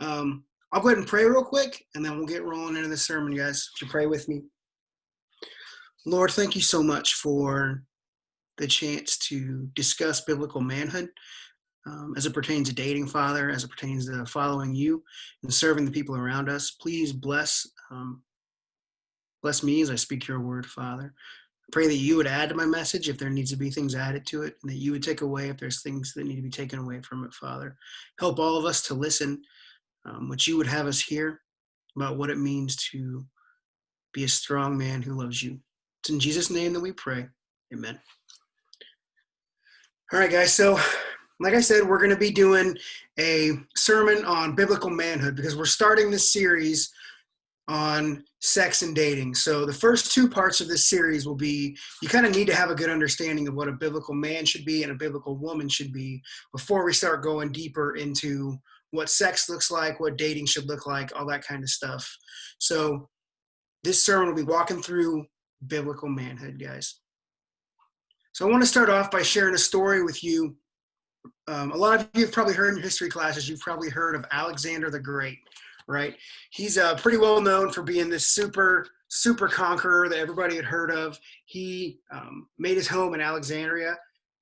I'll go ahead and pray real quick, and then we'll get rolling into the sermon, guys. Would you pray with me? Lord, thank you so much for the chance to discuss biblical manhood as it pertains to dating, Father, as it pertains to following you and serving the people around us. Please bless me as I speak your word, Father. I pray that you would add to my message if there needs to be things added to it, and that you would take away if there's things that need to be taken away from it, Father. Help all of us to listen what you would have us hear about what it means to be a strong man who loves you. It's in Jesus' name that we pray. Amen. All right, guys. So, like I said, we're going to be doing a sermon on biblical manhood because we're starting this series on sex and dating. So the first two parts of this series will be, you kind of need to have a good understanding of what a biblical man should be and a biblical woman should be before we start going deeper into what sex looks like, what dating should look like, all that kind of stuff. So this sermon will be walking through biblical manhood, guys. So I want to start off by sharing a story with you. A lot of you have probably heard in your history classes, you've probably heard of Alexander the Great, right? He's pretty well known for being this super conqueror that everybody had heard of. He made his home in Alexandria.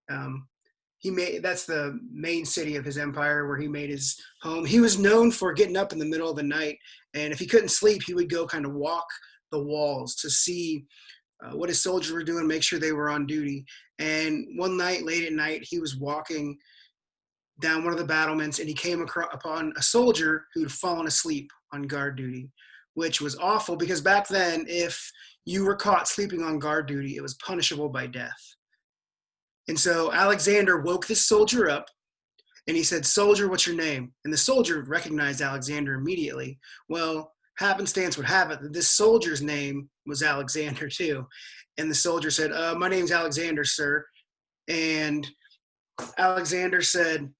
That's the main city of his empire where he made his home. He was known for getting up in the middle of the night, and if he couldn't sleep, he would go kind of walk the walls to see what his soldiers were doing, make sure they were on duty. And one night, late at night, he was walking down one of the battlements, and he came upon a soldier who'd fallen asleep on guard duty, which was awful because back then, if you were caught sleeping on guard duty, it was punishable by death. And so Alexander woke this soldier up, and he said, "Soldier, what's your name?" And the soldier recognized Alexander immediately. Well, happenstance would have it that this soldier's name was Alexander too. And the soldier said, "My name's Alexander, sir." And Alexander said,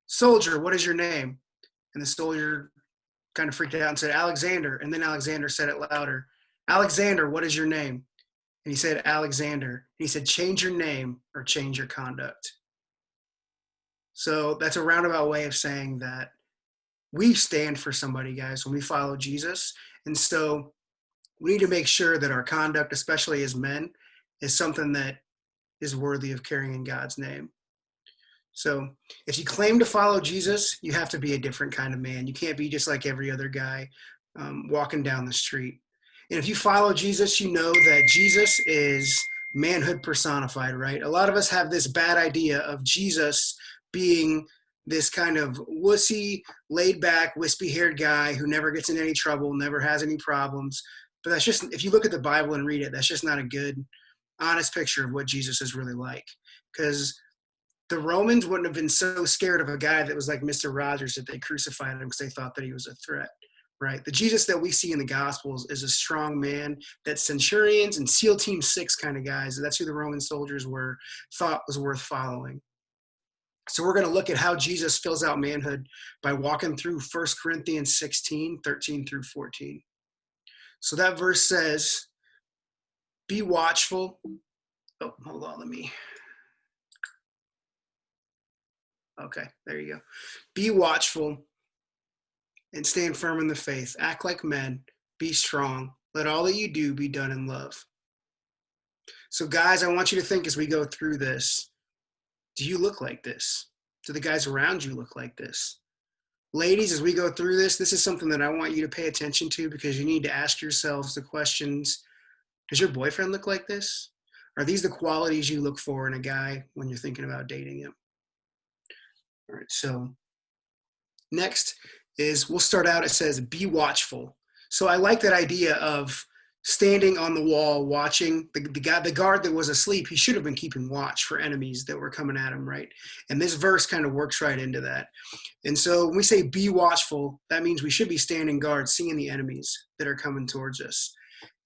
"Soldier, what is your name?" And the soldier kind of freaked out and said, "Alexander." And then Alexander said it louder, "Alexander, what is your name?" And he said, "Alexander." And he said, "Change your name or change your conduct." So that's a roundabout way of saying that we stand for somebody, guys, when we follow Jesus. And so we need to make sure that our conduct, especially as men, is something that is worthy of carrying in God's name. So if you claim to follow Jesus, you have to be a different kind of man. You can't be just like every other guy walking down the street. And if you follow Jesus, you know that Jesus is manhood personified, right? A lot of us have this bad idea of Jesus being this kind of wussy, laid-back, wispy-haired guy who never gets in any trouble, never has any problems. But that's just, if you look at the Bible and read it, that's just not a good, honest picture of what Jesus is really like. Because the Romans wouldn't have been so scared of a guy that was like Mr. Rogers if they crucified him because they thought that he was a threat, right? The Jesus that we see in the Gospels is a strong man that centurions and SEAL Team 6 kind of guys, that's who the Roman soldiers thought was worth following. So we're going to look at how Jesus fills out manhood by walking through 1 Corinthians 16, 13 through 14. So that verse says, "Be watchful." Oh, hold on, Okay, there you go. "Be watchful and stand firm in the faith. Act like men. Be strong. Let all that you do be done in love." So guys, I want you to think as we go through this, do you look like this? Do the guys around you look like this? Ladies, as we go through this is something that I want you to pay attention to because you need to ask yourselves the questions, does your boyfriend look like this? Are these the qualities you look for in a guy when you're thinking about dating him? All right, so next is, we'll start out, it says, "Be watchful." So I like that idea of standing on the wall, watching the guard that was asleep. He should have been keeping watch for enemies that were coming at him, right? And this verse kind of works right into that. And so when we say be watchful, that means we should be standing guard, seeing the enemies that are coming towards us.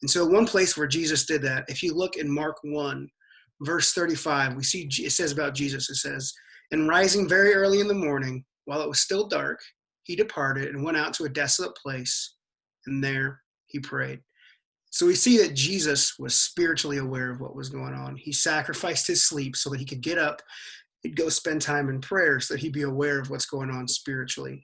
And so one place where Jesus did that, if you look in Mark 1, verse 35, we see it says about Jesus, it says, "And rising very early in the morning, while it was still dark, he departed and went out to a desolate place, and there he prayed." So we see that Jesus was spiritually aware of what was going on. He sacrificed his sleep so that he could get up he'd go spend time in prayer so that he'd be aware of what's going on spiritually.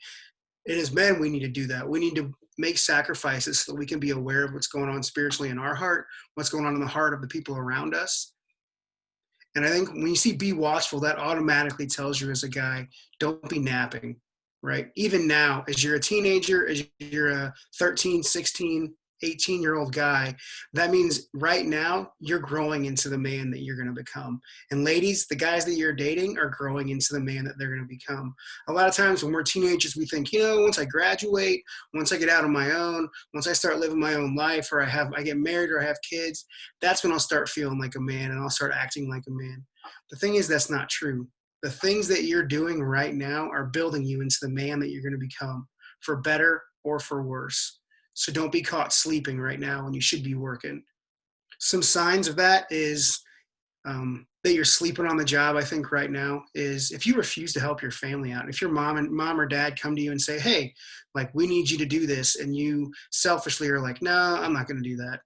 And as men, we need to do that. We need to make sacrifices so that we can be aware of what's going on spiritually in our heart, what's going on in the heart of the people around us. And I think when you see be watchful, that automatically tells you as a guy, don't be napping, right? Even now, as you're a teenager, as you're a 13, 16, 18-year-old guy, that means right now you're growing into the man that you're going to become. And ladies, the guys that you're dating are growing into the man that they're going to become. A lot of times when we're teenagers, we think, once I graduate, once I get out on my own, once I start living my own life, or I get married or I have kids, that's when I'll start feeling like a man and I'll start acting like a man. The thing is, that's not true. The things that you're doing right now are building you into the man that you're going to become, for better or for worse. So don't be caught sleeping right now when you should be working. Some signs of that is that you're sleeping on the job, I think right now, is if you refuse to help your family out. If your mom or dad come to you and say, hey, like, we need you to do this, and you selfishly are like, no, I'm not going to do that.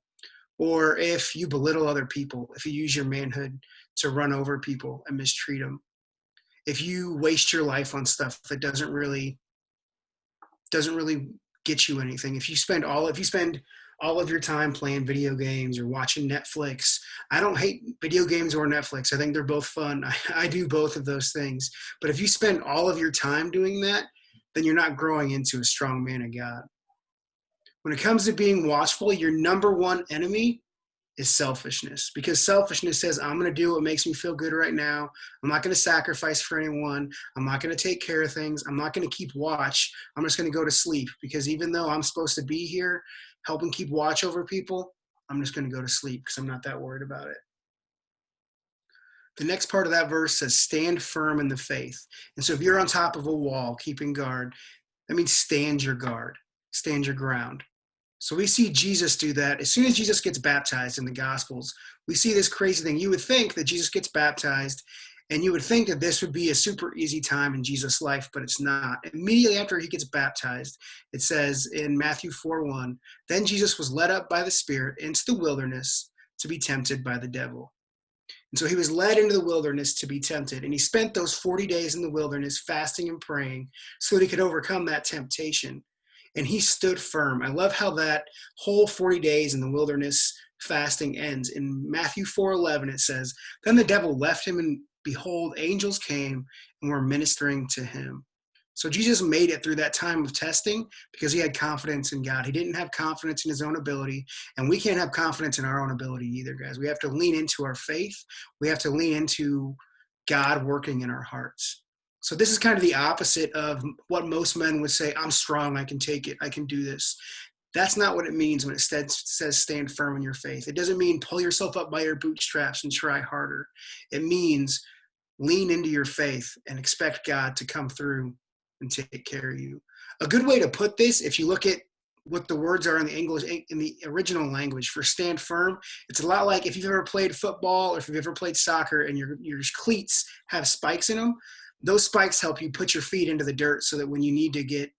Or if you belittle other people, if you use your manhood to run over people and mistreat them. If you waste your life on stuff that doesn't really get you anything. If you spend all of your time playing video games or watching Netflix, I don't hate video games or Netflix. I think they're both fun. I do both of those things. But if you spend all of your time doing that, then you're not growing into a strong man of God. When it comes to being watchful, your number one enemy is selfishness, because selfishness says, I'm going to do what makes me feel good right now. I'm not going to sacrifice for anyone. I'm not going to take care of things. I'm not going to keep watch. I'm just going to go to sleep, because even though I'm supposed to be here helping keep watch over people, I'm just going to go to sleep because I'm not that worried about it. The next part of that verse says, stand firm in the faith. And so if you're on top of a wall keeping guard, that means stand your guard, stand your ground. So we see Jesus do that. As soon as Jesus gets baptized in the Gospels, we see this crazy thing. You would think that Jesus gets baptized, and you would think that this would be a super easy time in Jesus' life, but it's not. Immediately after he gets baptized, it says in Matthew 4:1, then Jesus was led up by the Spirit into the wilderness to be tempted by the devil. And so he was led into the wilderness to be tempted, and he spent those 40 days in the wilderness fasting and praying so that he could overcome that temptation. And he stood firm. I love how that whole 40 days in the wilderness fasting ends. In Matthew 4:11, it says, then the devil left him, and behold, angels came and were ministering to him. So Jesus made it through that time of testing because he had confidence in God. He didn't have confidence in his own ability, and we can't have confidence in our own ability either, guys. We have to lean into our faith. We have to lean into God working in our hearts. So this is kind of the opposite of what most men would say, I'm strong, I can take it, I can do this. That's not what it means when it says stand firm in your faith. It doesn't mean pull yourself up by your bootstraps and try harder. It means lean into your faith and expect God to come through and take care of you. A good way to put this, if you look at what the words are in the English, in the original language for stand firm, it's a lot like if you've ever played football or if you've ever played soccer and your cleats have spikes in them. Those spikes help you put your feet into the dirt so that when you need to get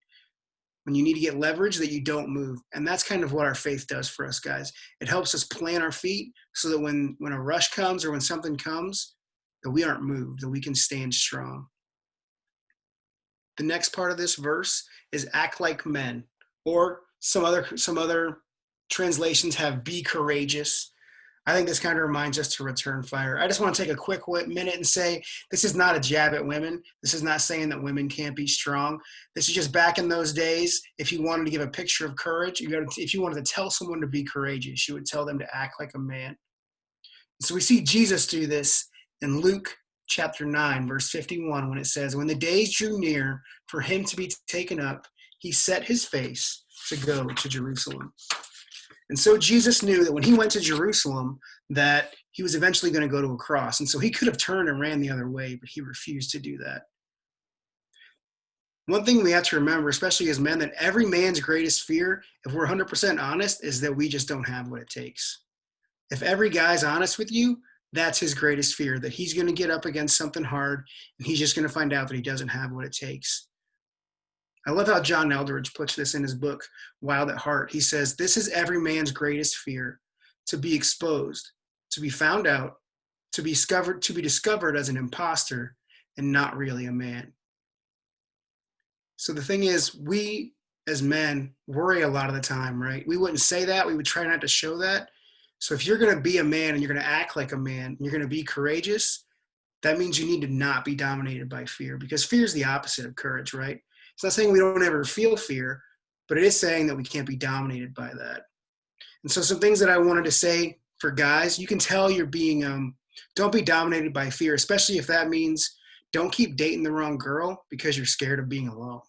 leverage, that you don't move. And that's kind of what our faith does for us, guys. It helps us plant our feet so that when a rush comes or when something comes, that we aren't moved, that we can stand strong. The next part of this verse is act like men, or some other translations have be courageous. I think this kind of reminds us to return fire. I just want to take a quick minute and say, this is not a jab at women. This is not saying that women can't be strong. This is just back in those days, if you wanted to give a picture of courage, if you wanted to tell someone to be courageous, you would tell them to act like a man. So we see Jesus do this in Luke chapter 9, verse 51, when it says, when the days drew near for him to be taken up, he set his face to go to Jerusalem. And so Jesus knew that when he went to Jerusalem, that he was eventually going to go to a cross. And so he could have turned and ran the other way, but he refused to do that. One thing we have to remember, especially as men, that every man's greatest fear, if we're 100% honest, is that we just don't have what it takes. If every guy's honest with you, that's his greatest fear, that he's going to get up against something hard and he's just going to find out that he doesn't have what it takes. I love how John Eldredge puts this in his book, Wild at Heart. He says, this is every man's greatest fear, to be exposed, to be found out, to be discovered as an imposter, and not really a man. So the thing is, we as men worry a lot of the time, right? We wouldn't say that. We would try not to show that. So if you're going to be a man and you're going to act like a man, and you're going to be courageous, that means you need to not be dominated by fear, because fear is the opposite of courage, right? It's not saying we don't ever feel fear, but it is saying that we can't be dominated by that. And so some things that I wanted to say for guys, you can tell you're being, don't be dominated by fear, especially if that means don't keep dating the wrong girl because you're scared of being alone.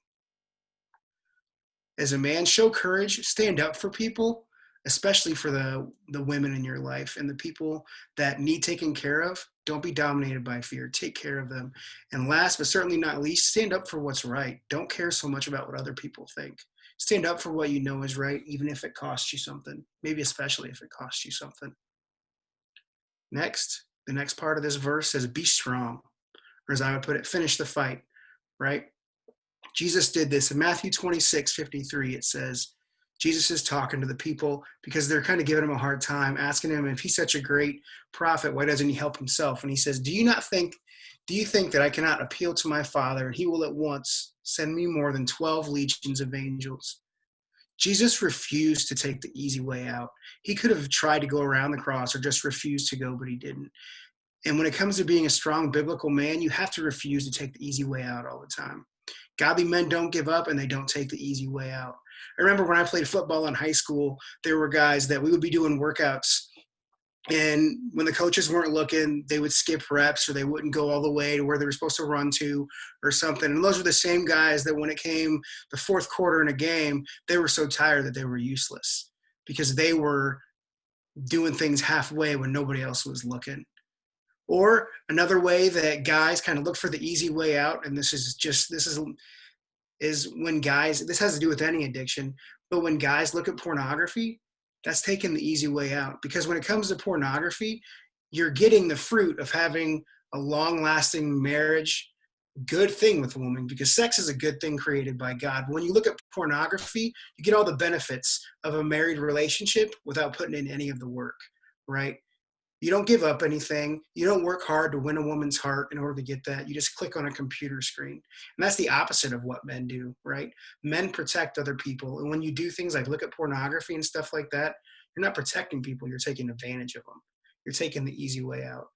As a man, show courage, stand up for people, especially for the women in your life and the people that need taken care of. Don't be dominated by fear. Take care of them. And last but certainly not least, stand up for what's right. Don't care so much about what other people think. Stand up for what you know is right, even if it costs you something, maybe especially if it costs you something. Next, the next part of this verse says, be strong, or as I would put it, finish the fight, right? Jesus did this in Matthew 26:53. It says, Jesus is talking to the people because they're kind of giving him a hard time, asking him if he's such a great prophet, why doesn't he help himself? And he says, do you think that I cannot appeal to my Father and he will at once send me more than 12 legions of angels? Jesus refused to take the easy way out. He could have tried to go around the cross or just refused to go, but he didn't. And when it comes to being a strong biblical man, you have to refuse to take the easy way out all the time. Godly men don't give up and they don't take the easy way out. I remember when I played football in high school, there were guys that we would be doing workouts, and when the coaches weren't looking, they would skip reps or they wouldn't go all the way to where they were supposed to run to or something. And those were the same guys that when it came the fourth quarter in a game, they were so tired that they were useless because they were doing things halfway when nobody else was looking. Or another way that guys kind of look for the easy way out, and this is when guys, this has to do with any addiction, but when guys look at pornography, that's taking the easy way out. Because when it comes to pornography, you're getting the fruit of having a long-lasting marriage, good thing with a woman, because sex is a good thing created by God. When you look at pornography, you get all the benefits of a married relationship without putting in any of the work, right? You don't give up anything. You don't work hard to win a woman's heart in order to get that. You just click on a computer screen. And that's the opposite of what men do, right? Men protect other people. And when you do things like look at pornography and stuff like that, you're not protecting people. You're taking advantage of them. You're taking the easy way out.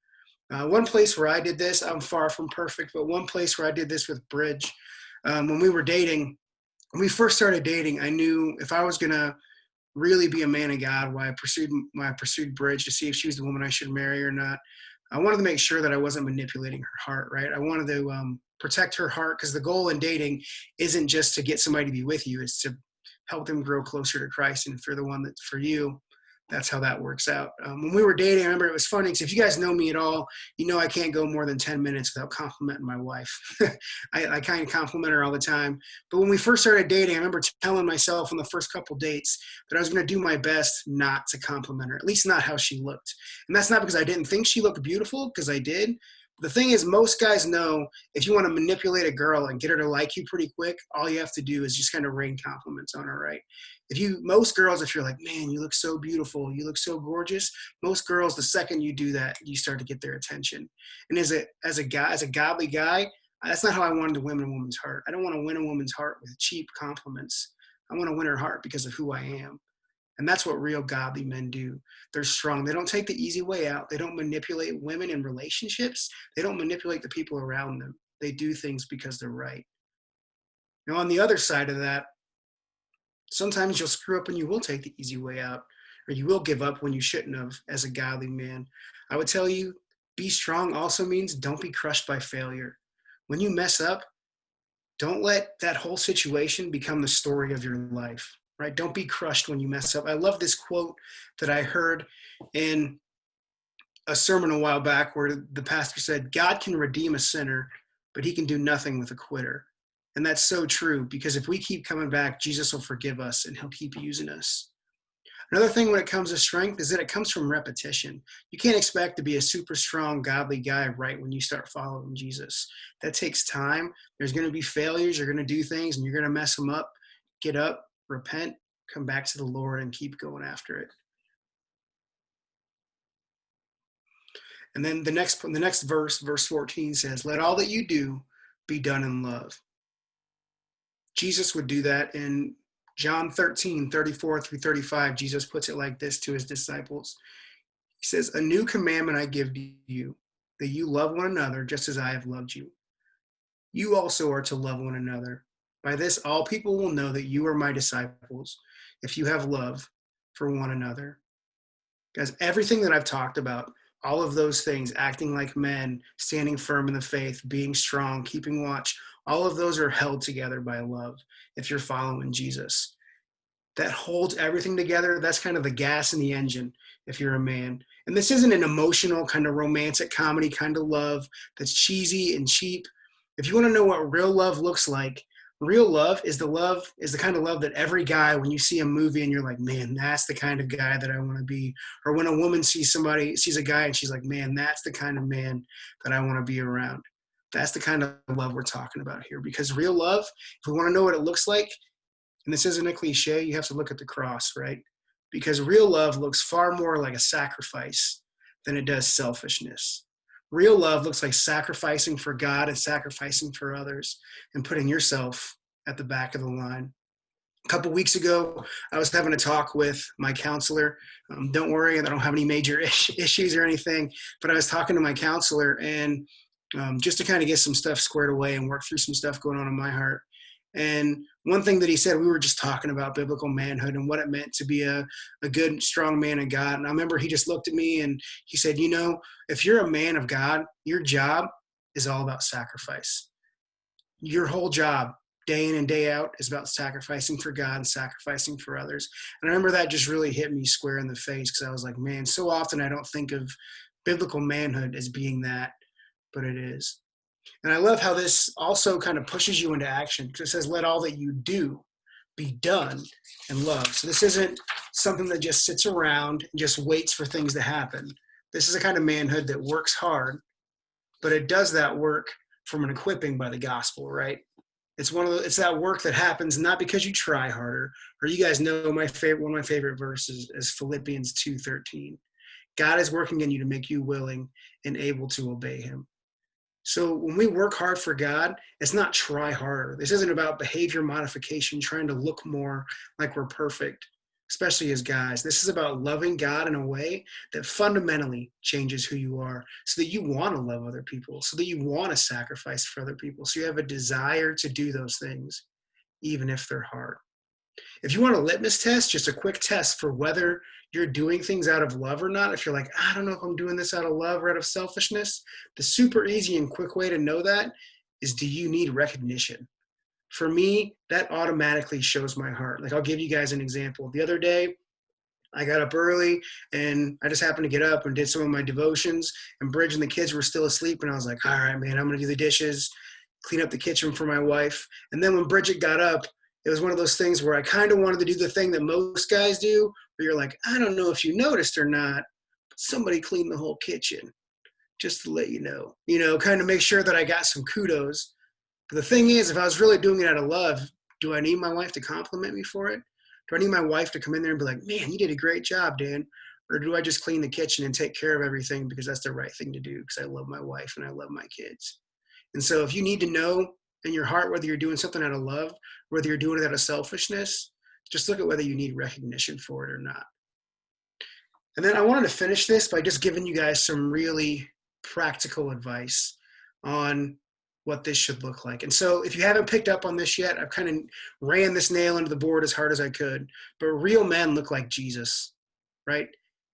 One place where I did this, I'm far from perfect, but one place where I did this with Bridge, when we were dating, when we first started dating, I knew if I was going to really be a man of God, why I pursued Bridge to see if she was the woman I should marry or not. I wanted to make sure that I wasn't manipulating her heart, right? I wanted to protect her heart, because the goal in dating isn't just to get somebody to be with you, it's to help them grow closer to Christ. And if you're the one that's for you, that's how that works out. When we were dating, I remember it was funny because if you guys know me at all, you know I can't go more than 10 minutes without complimenting my wife. I kind of compliment her all the time. But when we first started dating, I remember telling myself on the first couple dates that I was going to do my best not to compliment her, at least not how she looked. And that's not because I didn't think she looked beautiful, because I did. The thing is, most guys know if you want to manipulate a girl and get her to like you pretty quick, all you have to do is just kind of rain compliments on her, right? Most girls, if you're like, man, you look so beautiful, you look so gorgeous, most girls, the second you do that, you start to get their attention. And as a godly guy, that's not how I wanted to win a woman's heart. I don't want to win a woman's heart with cheap compliments. I want to win her heart because of who I am. And that's what real godly men do. They're strong. They don't take the easy way out. They don't manipulate women in relationships. They don't manipulate the people around them. They do things because they're right. Now, on the other side of that, sometimes you'll screw up and you will take the easy way out, or you will give up when you shouldn't have as a godly man. I would tell you, be strong also means don't be crushed by failure. When you mess up, don't let that whole situation become the story of your life, right? Don't be crushed when you mess up. I love this quote that I heard in a sermon a while back where the pastor said, God can redeem a sinner, but he can do nothing with a quitter. And that's so true, because if we keep coming back, Jesus will forgive us and he'll keep using us. Another thing when it comes to strength is that it comes from repetition. You can't expect to be a super strong, godly guy right when you start following Jesus. That takes time. There's going to be failures. You're going to do things and you're going to mess them up. Get up, repent, come back to the Lord, and keep going after it. And then the next verse, verse 14 says, let all that you do be done in love. Jesus would do that in John 13:34-35. Jesus puts it like this to his disciples. He says, a new commandment I give to you, that you love one another just as I have loved you. You also are to love one another. By this, all people will know that you are my disciples, if you have love for one another. Guys, everything that I've talked about, all of those things, acting like men, standing firm in the faith, being strong, keeping watch, all of those are held together by love if you're following Jesus. That holds everything together. That's kind of the gas in the engine if you're a man. And this isn't an emotional kind of romantic comedy kind of love that's cheesy and cheap. If you want to know what real love looks like, real love is the kind of love that every guy, when you see a movie and you're like, man, that's the kind of guy that I want to be. Or when a woman sees a guy and she's like, man, that's the kind of man that I want to be around. That's the kind of love we're talking about here. Because real love, if we want to know what it looks like, and this isn't a cliche, you have to look at the cross, right? Because real love looks far more like a sacrifice than it does selfishness. Real love looks like sacrificing for God and sacrificing for others and putting yourself at the back of the line. A couple weeks ago, I was having a talk with my counselor. Don't worry, I don't have any major issues or anything, but I was talking to my counselor and just to kind of get some stuff squared away and work through some stuff going on in my heart. And one thing that he said, we were just talking about biblical manhood and what it meant to be a good, strong man of God. And I remember he just looked at me and he said, you know, if you're a man of God, your job is all about sacrifice. Your whole job, day in and day out, is about sacrificing for God and sacrificing for others. And I remember that just really hit me square in the face because I was like, man, so often I don't think of biblical manhood as being that, but it is. And I love how this also kind of pushes you into action because it says, let all that you do be done in love. So this isn't something that just sits around and just waits for things to happen. This is a kind of manhood that works hard, but it does that work from an equipping by the gospel, right? It's that work that happens not because you try harder, or you guys know one of my favorite verses is Philippians 2:13. God is working in you to make you willing and able to obey him. So when we work hard for God, it's not try harder. This isn't about behavior modification, trying to look more like we're perfect, especially as guys. This is about loving God in a way that fundamentally changes who you are so that you want to love other people, so that you want to sacrifice for other people, so you have a desire to do those things, even if they're hard. If you want a litmus test, just a quick test for whether you're doing things out of love or not, if you're like, I don't know if I'm doing this out of love or out of selfishness, the super easy and quick way to know that is, do you need recognition? For me, that automatically shows my heart. Like, I'll give you guys an example. The other day, I got up early and I just happened to get up and did some of my devotions, and Bridge and the kids were still asleep. And I was like, all right, man, I'm going to do the dishes, clean up the kitchen for my wife. And then when Bridget got up, it was one of those things where I kind of wanted to do the thing that most guys do, where you're like, I don't know if you noticed or not, but somebody cleaned the whole kitchen, just to let you know, kind of make sure that I got some kudos. But the thing is, if I was really doing it out of love, do I need my wife to compliment me for it? Do I need my wife to come in there and be like, man, you did a great job, Dan? Or do I just clean the kitchen and take care of everything because that's the right thing to do because I love my wife and I love my kids? And so if you need to know in your heart whether you're doing something out of love, whether you're doing it out of selfishness, just look at whether you need recognition for it or not. And then I wanted to finish this by just giving you guys some really practical advice on what this should look like. And so if you haven't picked up on this yet, I've kind of ran this nail into the board as hard as I could, but real men look like Jesus, right?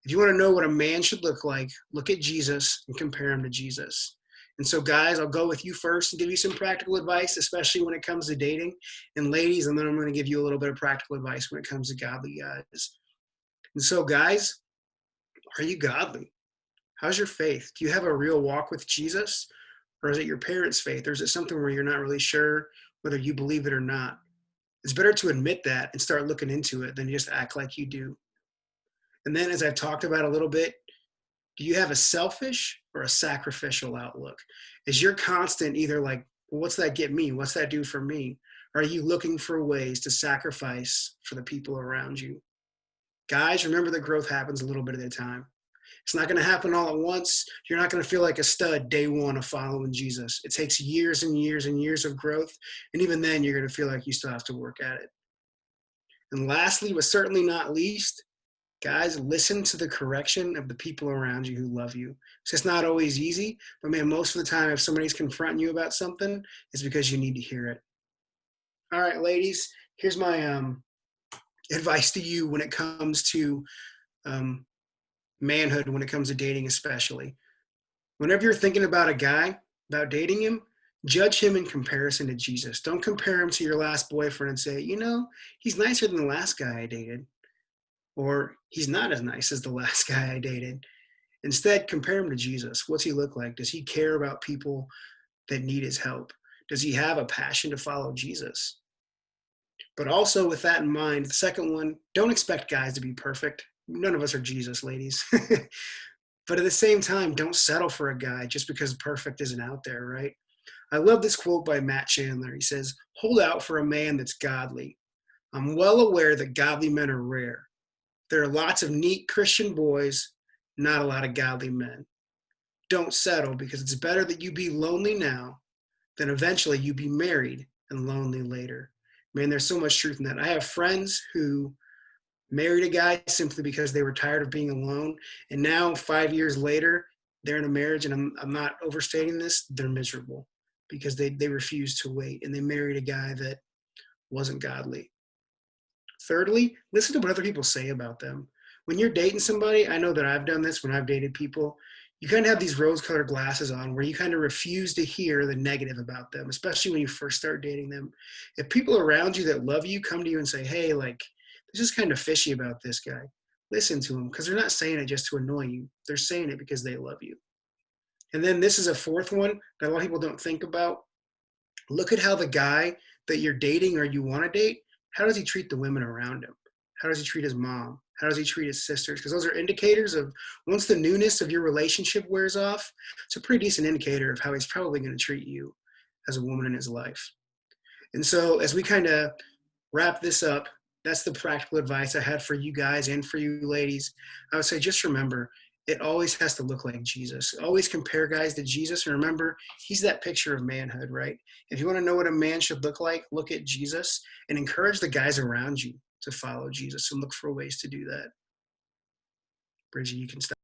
If you want to know what a man should look like, look at Jesus and compare him to Jesus. And so guys, I'll go with you first and give you some practical advice, especially when it comes to dating. And ladies, and then I'm going to give you a little bit of practical advice when it comes to godly guys. And so guys, are you godly? How's your faith? Do you have a real walk with Jesus? Or is it your parents' faith? Or is it something where you're not really sure whether you believe it or not? It's better to admit that and start looking into it than just act like you do. And then, as I've talked about a little bit, do you have a selfish or a sacrificial outlook? Is your constant either like, well, what's that get me? What's that do for me? Or are you looking for ways to sacrifice for the people around you? Guys, remember that growth happens a little bit at a time. It's not going to happen all at once. You're not going to feel like a stud day one of following Jesus. It takes years and years and years of growth. And even then, you're going to feel like you still have to work at it. And lastly, but certainly not least, guys, listen to the correction of the people around you who love you. It's just not always easy, but man, most of the time, if somebody's confronting you about something, it's because you need to hear it. All right, ladies, here's my advice to you when it comes to manhood, when it comes to dating especially. Whenever you're thinking about a guy, about dating him, judge him in comparison to Jesus. Don't compare him to your last boyfriend and say, you know, he's nicer than the last guy I dated. Or he's not as nice as the last guy I dated. Instead, compare him to Jesus. What's he look like? Does he care about people that need his help? Does he have a passion to follow Jesus? But also with that in mind, the second one, don't expect guys to be perfect. None of us are Jesus, ladies. But at the same time, don't settle for a guy just because perfect isn't out there, right? I love this quote by Matt Chandler. He says, hold out for a man that's godly. I'm well aware that godly men are rare. There are lots of neat Christian boys, not a lot of godly men. Don't settle, because it's better that you be lonely now than eventually you be married and lonely later. Man, there's so much truth in that. I have friends who married a guy simply because they were tired of being alone. And now 5 years later, they're in a marriage, and I'm not overstating this, they're miserable because they refused to wait, and they married a guy that wasn't godly. Thirdly, listen to what other people say about them. When you're dating somebody, I know that I've done this when I've dated people, you kind of have these rose-colored glasses on where you kind of refuse to hear the negative about them, especially when you first start dating them. If people around you that love you come to you and say, hey, like, this is kind of fishy about this guy, listen to them, because they're not saying it just to annoy you. They're saying it because they love you. And then this is a fourth one that a lot of people don't think about. Look at how the guy that you're dating or you want to date, how does he treat the women around him? How does he treat his mom? How does he treat his sisters? Because those are indicators of, once the newness of your relationship wears off, it's a pretty decent indicator of how he's probably going to treat you as a woman in his life. And so as we kind of wrap this up, that's the practical advice I had for you guys and for you ladies. I would say, just remember, it always has to look like Jesus. Always compare guys to Jesus. And remember, he's that picture of manhood, right? If you want to know what a man should look like, look at Jesus and encourage the guys around you to follow Jesus and look for ways to do that. Bridget, you can stop.